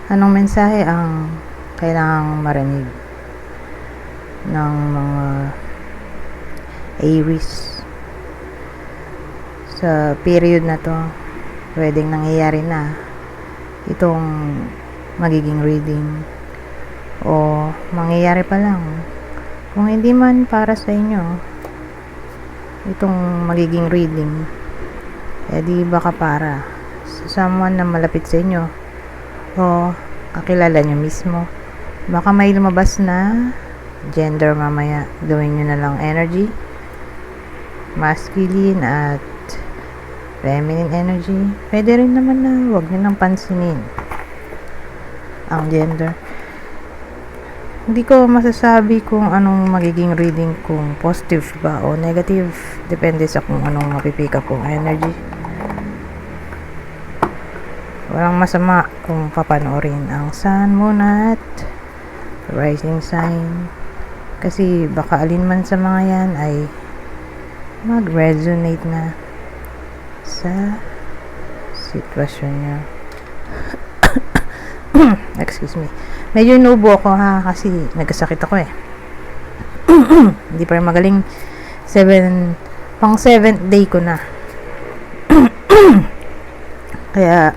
Anong mensahe ang kailangang marinig ng mga Aries sa period na to? Pwedeng nangyayari na itong magiging reading o mangyayari pa lang. Kung hindi man para sa inyo itong magiging reading, di baka para sa someone na malapit sa inyo o kakilala nyo mismo. Baka may lumabas na gender mamaya. Gawin nyo na lang energy, masculine at feminine energy. Pwede rin naman na huwag nyo nang pansinin ang gender. Hindi ko masasabi kung anong magiging reading, kung positive ba o negative. Depende sa kung anong mapipick up kong energy. Walang masama kung papanoorin ang sun, moon at rising sign. Kasi baka alin man sa mga yan ay mag-resonate na sa sitwasyon nyo. Excuse me. Medyo inubo ako kasi nagkasakit ako eh. Hindi pa rin magaling. Pang 7th day ko na. Kaya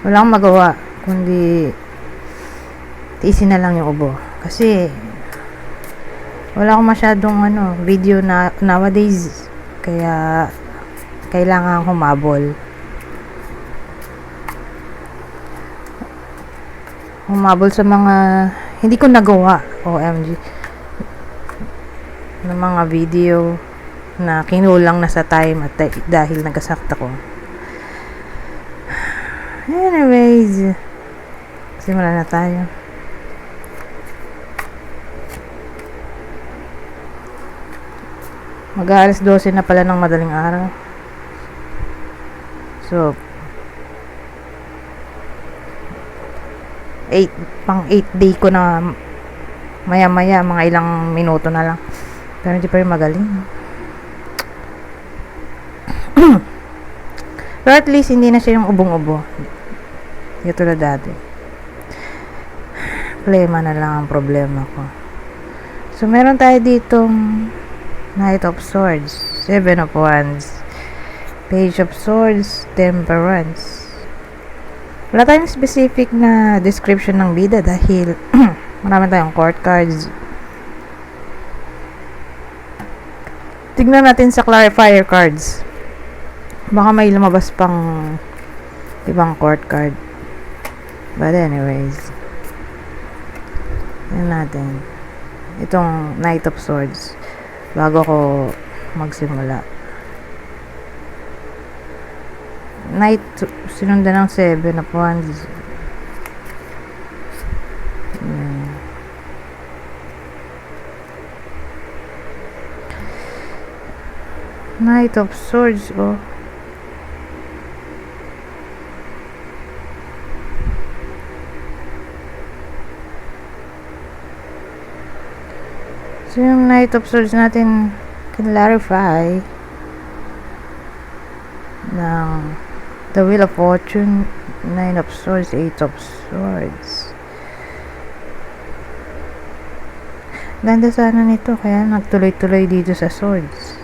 wala akong magawa kundi tiisin na lang yung ubo. Kasi wala akong masyadong video na nowadays. Kaya kailangan humabol sa mga hindi ko nagawa, OMG, ng mga video na kinulang na sa time at dahil nagkasakit ako. Anyways, simulan na tayo. Mag-aalas 12 na pala ng madaling araw. So, pang 8 day ko na, maya-maya, mga ilang minuto na lang. Pero hindi pa rin magaling. Pero at least, hindi na siya yung ubong-ubo. Ito na dati. Plema na lang ang problema ko. So, meron tayo ditong Knight of Swords, 7 of Wands, Page of Swords, Temperance. Wala tayong specific na description ng bida dahil marami tayong court cards. Tignan natin sa clarifier cards. Baka may lumabas pang ibang court card. But anyways, yan natin itong Knight of Swords bago ko magsimula. Knight sinundan ng 7 of Wands. Knight of Swords, oh. So, yung Knight of Swords natin clarify ng The Wheel of Fortune, 9 of Swords, 8 of Swords. Ganda sana nito, kaya nagtuloy-tuloy dito sa Swords.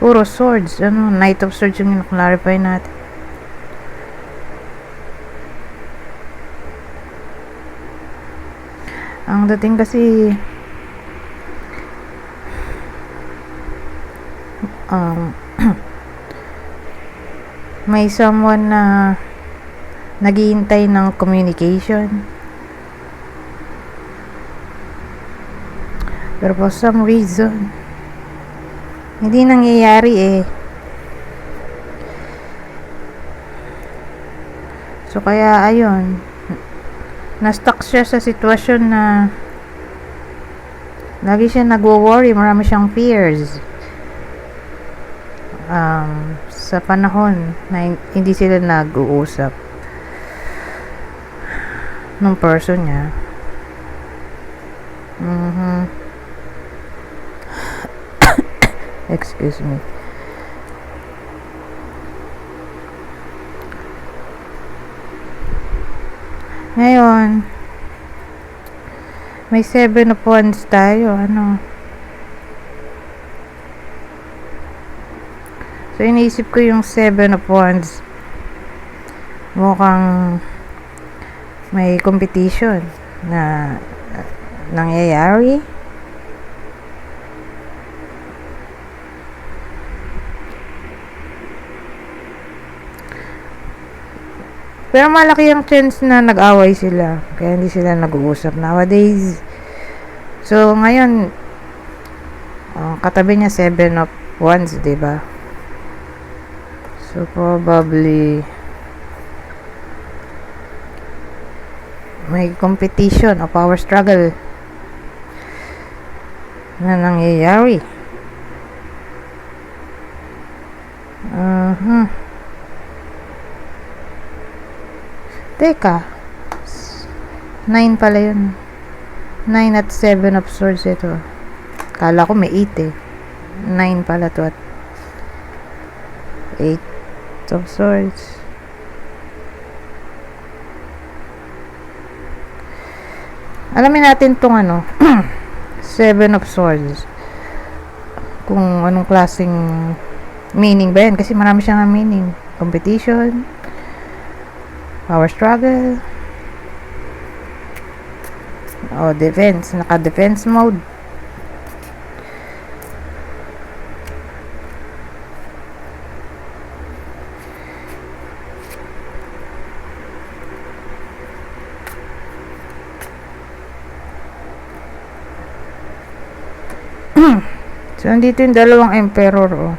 Puro Swords. Knight of Swords yung clarify natin. Ang dating kasi may someone na naghihintay ng communication, pero for some reason hindi nangyayari So kaya ayun, na-stuck siya sa sitwasyon na lagi siya nagwo-worry, marami siyang fears sa panahon na hindi sila nag-uusap nung person niya. Excuse me. Ngayon, may 7 of Wands tayo. So, iniisip ko yung 7 of Wands. Mukhang may competition na nangyayari. Pero malaki yung chance na nag-away sila. Kaya hindi sila nag-uusap nowadays. So, ngayon, katabi niya 7 of Wands, diba? So, probably, may competition o power struggle na nangyayari. Teka, 9 pala yun. 9 at 7 of swords ito. Kala ko may 8 eh. 9 pala to at 8 of swords. Alamin natin tong 7 of swords. Kung anong klaseng meaning ba yan. Kasi marami siyang meaning. Competition, power struggle, defense. Naka-defense mode. So, nandito yung dalawang emperor,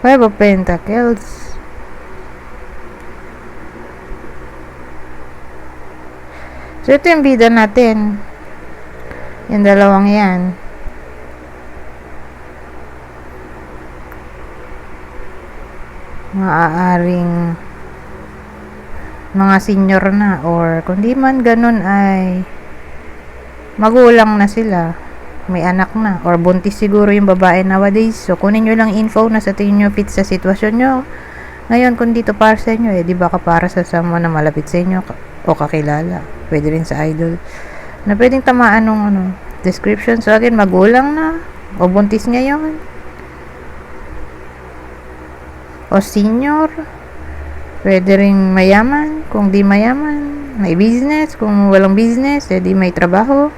Five of Pentacles. So, ito yung bida natin. Yung dalawang yan. Maaaring mga senior na, or kung di man ganun ay magulang na sila. May anak na, or buntis siguro yung babae nowadays. So, kunin nyo lang info na sa tingin nyo fit sa sitwasyon nyo. Ngayon, kung dito para sa inyo, di baka para sa someone na malapit sa inyo o kakilala. Pwede rin sa idol. Na pwedeng tamaan ng description. So, again, magulang na, o buntis ngayon, o senior. Pwede rin mayaman, kung di mayaman. May business, kung walang business, di may trabaho.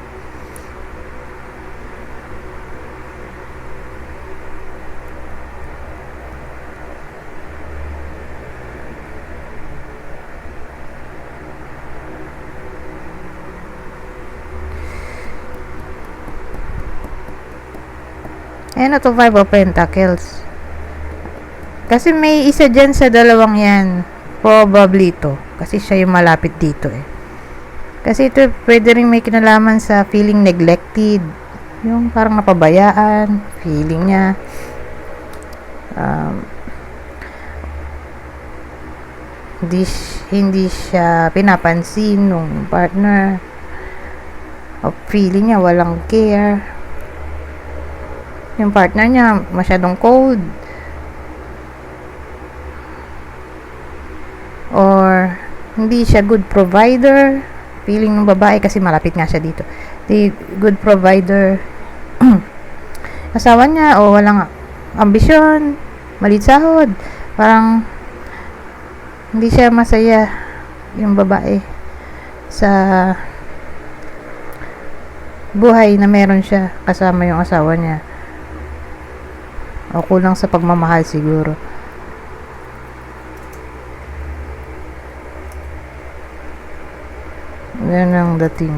Ayan to, Five of Pentacles. Kasi may isa dyan sa dalawang yan. Probably ito. Kasi siya yung malapit dito eh. Kasi ito pwede rin may kinalaman sa feeling neglected. Yung parang napabayaan. Feeling niya. Hindi siya pinapansin nung partner. O feeling niya walang care. Yung partner niya masyadong cold, or hindi siya good provider. Feeling ng babae kasi malapit nga siya dito. Di good provider. Asawa niya o walang ambisyon, maliit sahod. Parang hindi siya masaya yung babae sa buhay na meron siya kasama yung asawa niya. O kulang sa pagmamahal siguro. Yan ang dating.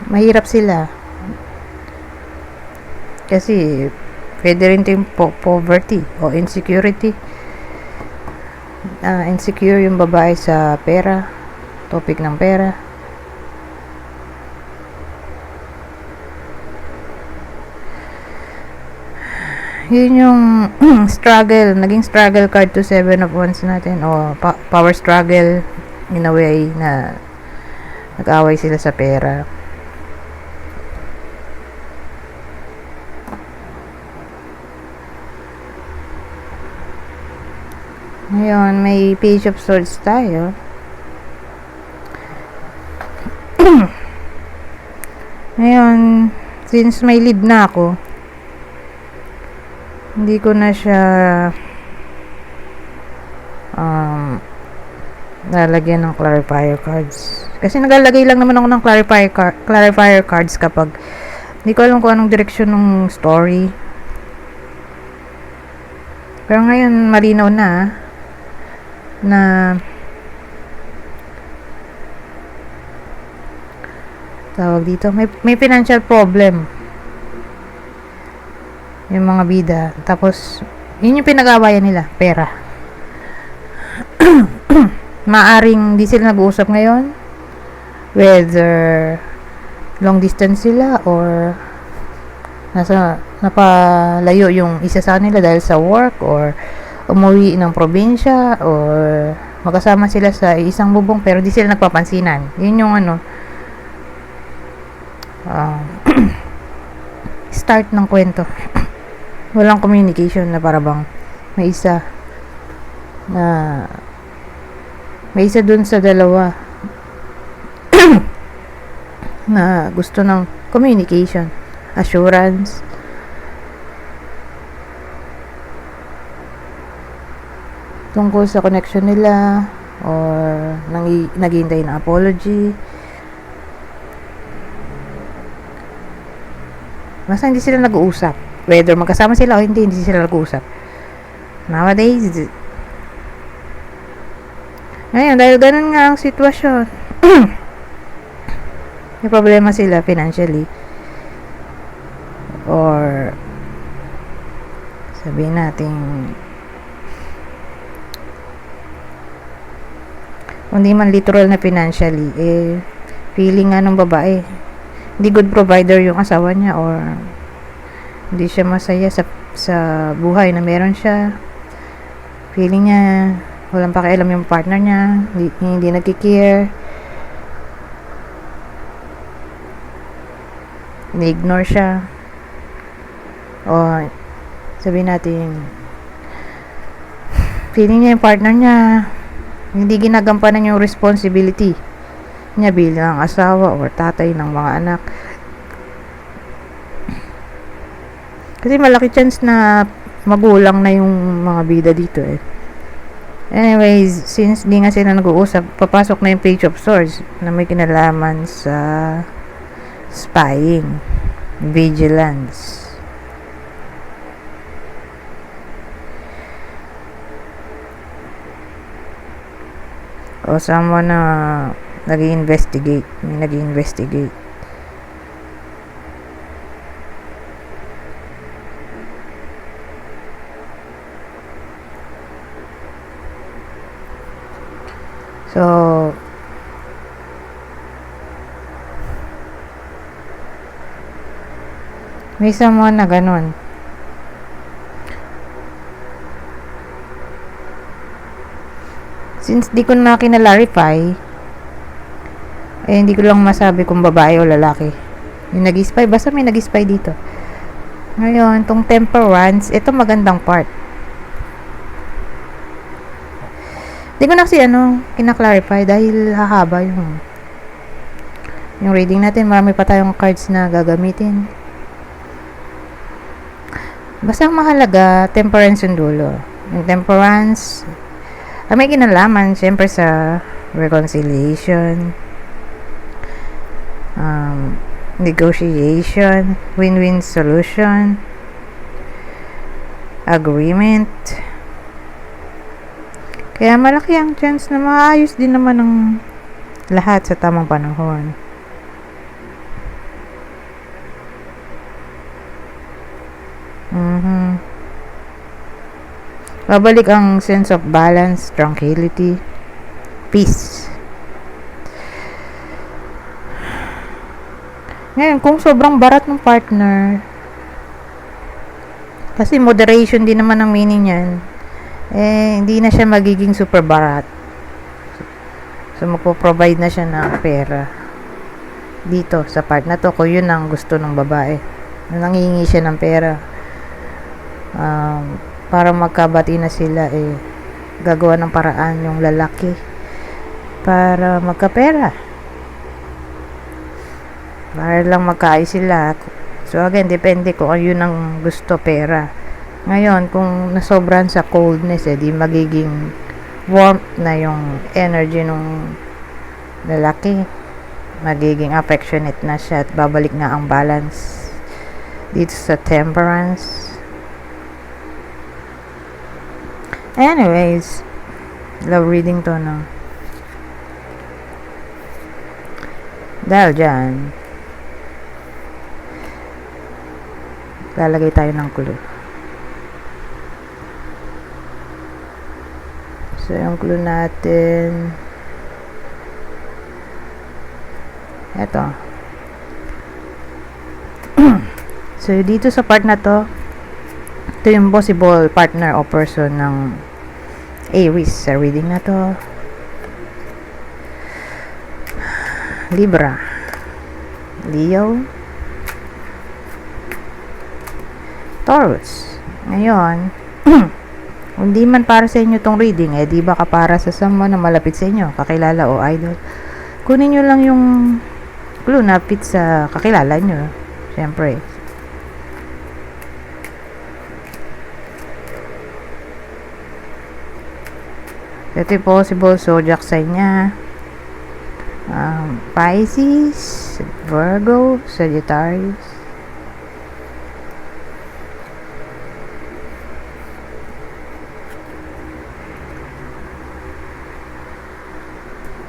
Mahirap sila. Kasi pwede rin ito yung poverty o insecurity. insecure yung babae sa pera, topic ng pera. Yun yung naging struggle card to 7 of Wands natin, o power struggle in a way na nag-away sila sa pera. Ngayon, may Page of Swords tayo. Ngayon, since may lead na ako, hindi ko na siya lalagyan ng clarifier cards. Kasi naglalagay lang naman ako ng clarifier cards kapag hindi ko alam kung anong direksyon ng story. Pero ngayon, malinaw na tawag dito, may financial problem yung mga bida. Tapos yun yung pinag-aawayan nila, pera. Maaring di sila nag-uusap ngayon, whether long distance sila or napalayo yung isa sa nila dahil sa work, or umuwi ng probinsya, or magkasama sila sa isang bubong pero di sila nagpapansinan. Yun yung start ng kwento. Walang communication, na parabang may isa dun sa dalawa na gusto ng communication, assurance. Tungkol sa connection nila, or naghihintay ng apology. Basta hindi sila nag-uusap, whether magkasama sila o hindi sila nag-uusap nowadays. Ngayon, dahil ganun nga ang sitwasyon, may problema sila financially, or sabihin natin hindi man literal na financially, feeling nga ng babae hindi good provider yung asawa niya, or hindi siya masaya sa buhay na meron siya. Feeling niya walang pakialam yung partner niya, hindi nagki-care, ni-ignore siya, o sabihin natin feeling niya yung partner niya hindi ginagampanan yung responsibility niya bilang asawa or tatay ng mga anak. Kasi malaki chance na magulang na yung mga bida dito Anyways, since di nga sila nag-uusap, papasok na yung Page of Swords na may kinalaman sa spying, vigilance. O someone na nag-i-investigate. So, may someone na ganun. Since di ko na kinalarify, hindi ko lang masabi kung babae o lalaki yung nag-spy. Basta may nag-spy dito. Ngayon, tong Temperance, ito magandang part. Di ko na kasi kinaklarify dahil hahaba yung reading natin. Marami pa tayong cards na gagamitin. Basta ang mahalaga, Temperance yung dulo. Yung Temperance, may kinalaman syempre sa reconciliation, negotiation, win-win solution, agreement. Kaya malaki ang chance na maayos din naman ng lahat sa tamang panahon. Babalik ang sense of balance, tranquility, peace. Ngayon, kung sobrang barat ng partner, kasi moderation din naman ang meaning yan, hindi na siya magiging super barat. So, magpo-provide na siya ng pera dito sa part na to, kung yun ang gusto ng babae. Nangingi siya ng pera. Para magkabati na sila, gagawa ng paraan yung lalaki para magkapera. Para lang magkaayos sila. So, again, depende kung ano yun ang gusto, pera. Ngayon, kung nasobran sa coldness, di magiging warmth na yung energy nung lalaki. Magiging affectionate na siya at babalik na ang balance dito sa temperance. Anyways, love reading to, no? Dahil dyan, lalagay tayo ng clue. So, yung clue natin, eto. So, dito sa part na to, ito yung possible partner o person ng Aries sa reading na to. Libra, Leo, Taurus. Ngayon, kung di man para sa inyo tong reading, di ba ka para sa someone na malapit sa inyo, kakilala o idol, kunin nyo lang yung clue na fit sa kakilala nyo. Siyempre. Ito yung possible zodiac sign niya. Pisces, Virgo, Sagittarius.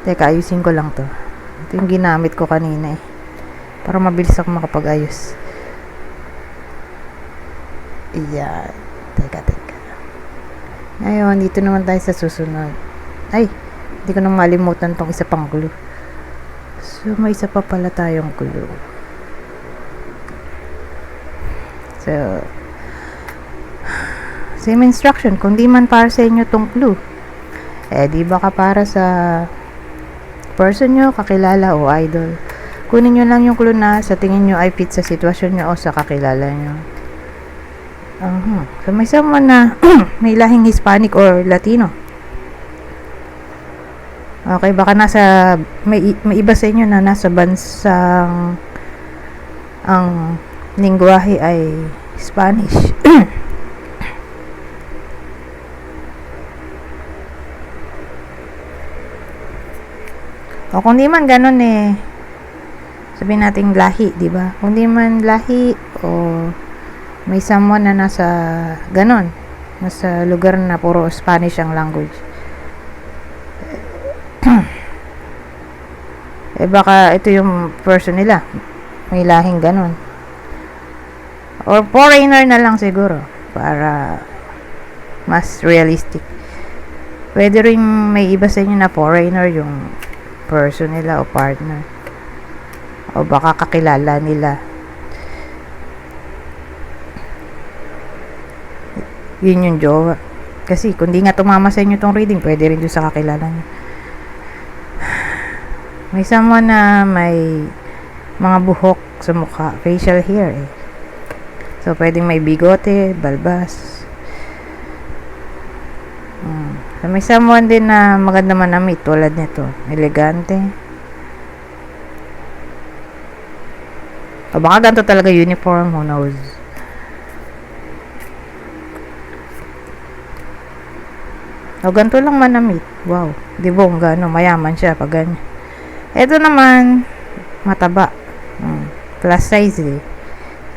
Teka, ayusin ko lang to. Ito yung ginamit ko kanina para mabilis ako makapag-ayos. Iyan. Teka. Ngayon, dito naman tayo sa susunod. Ay, hindi ko nang malimutan tong isa pang clue. So, may isa pa pala tayong clue. So, same instruction. Kung di man para sa inyo tong clue, di ba ka para sa person nyo, kakilala o idol. Kunin nyo lang yung clue na sa tingin nyo ay fit sa sitwasyon nyo o sa kakilala nyo. So, may someone na may lahing Hispanic or Latino. Okay, baka may iba sa inyo na nasa bansang ang lingwahe ay Spanish. O kung di man ganun sabihin natin lahi, di ba? Kung di man lahi o may someone na nasa ganun, nasa lugar na puro Spanish ang language. Baka ito yung person nila, may lahing ganun. Or foreigner na lang siguro para mas realistic. Pwede rin may iba sa inyo na foreigner yung person nila o partner. O baka kakilala nila. Yun yung jowa. Kasi kung di nga tumama sa inyo tong reading, pwede rin doon sa kakilala nyo. May someone na may mga buhok sa mukha, facial hair So, pwedeng may bigote, balbas. So, may someone din na maganda manamit tulad nito. Elegante. O baka ganito talaga uniform, who knows. O ganito lang manamit. Wow. Di bongga, mayaman siya pag ganyan. Ito naman, mataba. Plus size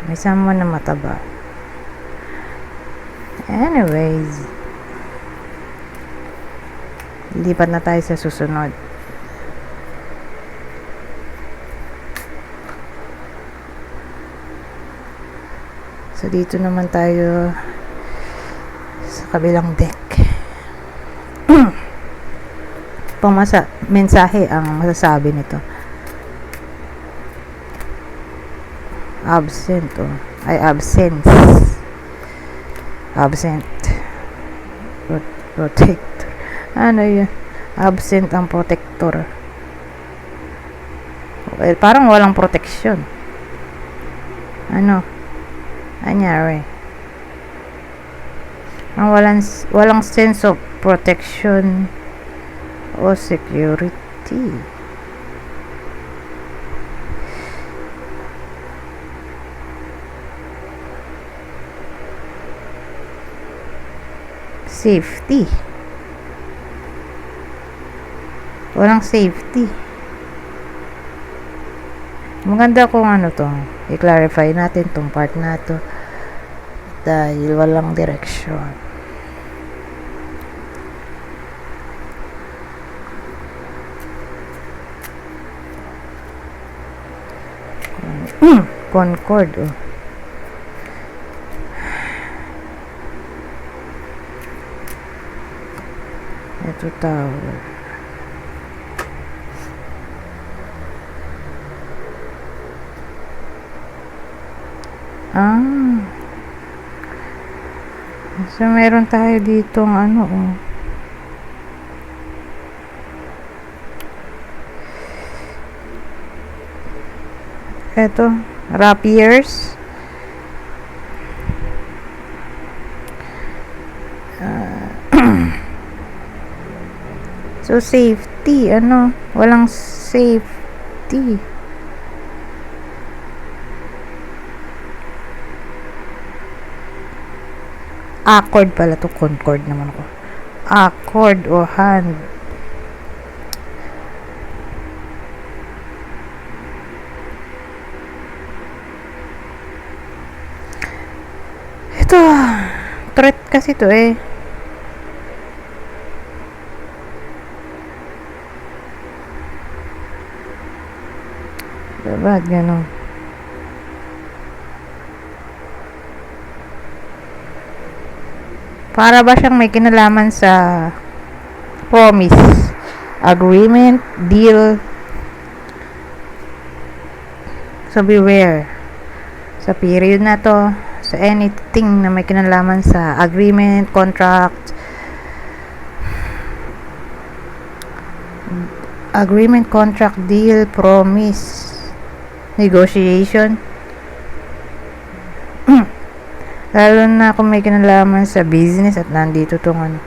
May someone na mataba. Anyways, lipat na tayo sa susunod. So, dito naman tayo sa kabilang deck. Mensahe ang masasabi nito. Absent, ay absence. Absent. Protector. Ano yun? Absent ang protector. Okay, parang walang protection. Ano? Anyari. Ang walang sense of protection o security. Safety. Walang safety. Maganda kung ano to. I-clarify natin tong part na to. Dahil walang direction. Concord, Ito tower. So meron tayo ditong ano, Ito, rapiers. So safety, walang safety. Accord pala to, concord naman ako. Accord o hand. Ito, threat kasi to eh. Ba't gano'n? Para ba siyang may kinalaman sa promise, agreement, deal. So beware. Sa period na to, sa anything na may kinalaman sa agreement, contract, deal, promise, negotiation. Lalo na kung may kinalaman sa business at nandito tong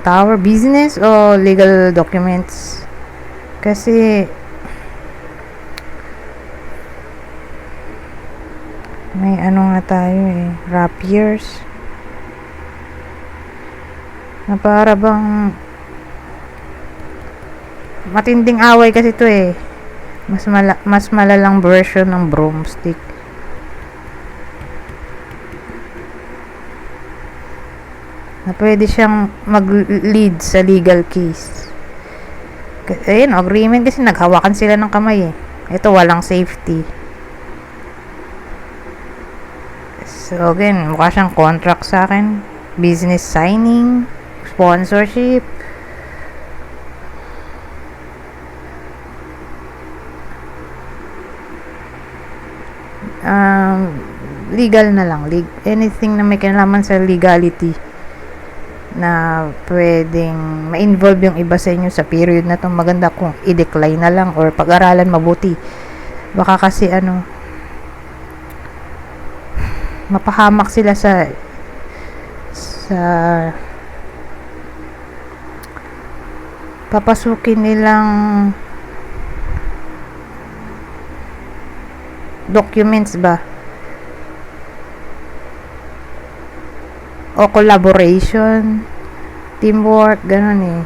tower business o legal documents. Kasi may nga tayo rapiers. Na para bang matinding away kasi to eh. Mas malalang version ng broomstick. Na pwede siyang mag-lead sa legal case. Ayun, agreement kasi naghawakan sila ng kamay eh. Ito, walang safety. So again, mukha siyang contract sa akin. Business signing, sponsorship. Legal na lang. Anything na may kinalaman sa legality na pwedeng ma-involve yung iba sa inyo sa period na to, maganda kung i-decline na lang or pag-aralan mabuti. Baka kasi mapahamak sila sa papasukin nilang documents ba o collaboration, teamwork, ganun eh.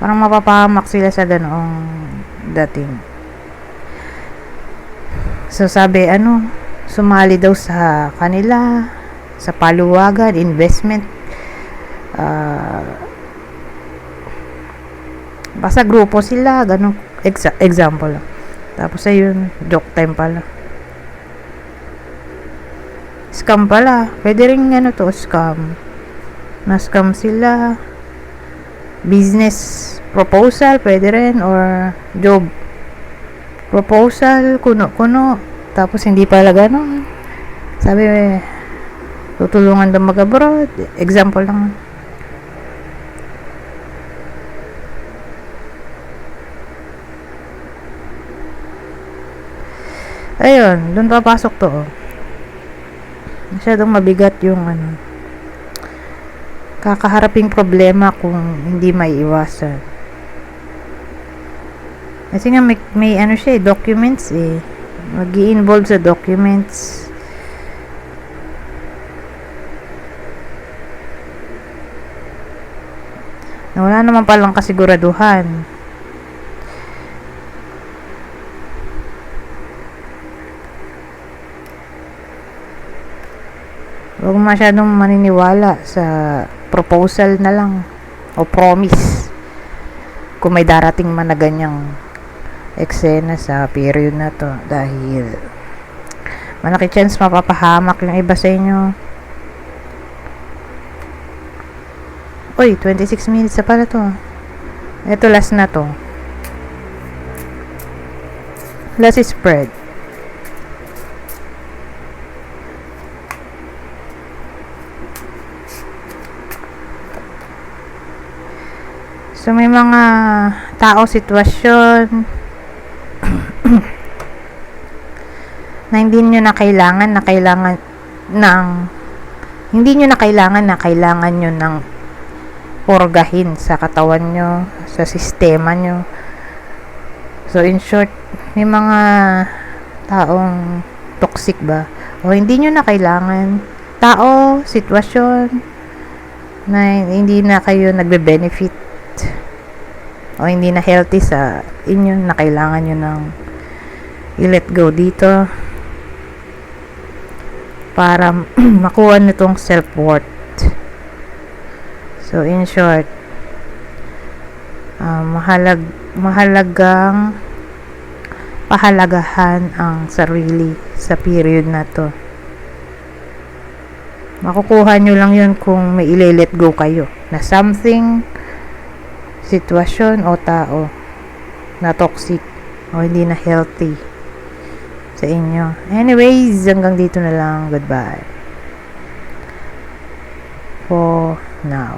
Parang mapapahamak sila sa ganoong dating. So sabi, sumali daw sa kanila, sa paluwagan, investment, basta grupo sila, ganun, example lang. Tapos ayun, joke time pala. Scam pala. Pwede rin ano to, scam. Na-scam sila. Business proposal, pwede rin. Or job proposal, kuno-kuno. Tapos hindi pala ganun. Sabi, tutulungan daw mag-abroad. Example lang. Ayun, doon papasok to. Masyadong mabigat yung ano. Kakaharaping problema kung hindi may iwasan. Kasi nga may ano siya, documents eh. Mag-i-involve sa documents. Na wala naman palang kasiguraduhan. Huwag masyadong maniniwala sa proposal na lang o promise kung may darating man na ganyang eksena sa period na to, dahil malaki chance mapapahamak yung iba sa inyo. Uy, 26 minutes na pala to. Ito last na to. Last is spread. So, may mga tao, sitwasyon na hindi nyo na kailangan nyo ng purgahin sa katawan nyo, sa sistema nyo. So, in short, may mga taong toxic ba? O hindi nyo na kailangan. Tao, sitwasyon na hindi na kayo nagbe-benefit o hindi na healthy sa inyo, na kailangan nyo ng i-let go dito para makuha nitong self-worth. So, in short, mahalagang pahalagahan ang sarili sa period na to. Makukuha nyo lang yun kung may i-let go kayo na something, sitwasyon o tao na toxic o hindi na healthy sa inyo. Anyways, hanggang dito na lang. Goodbye for now.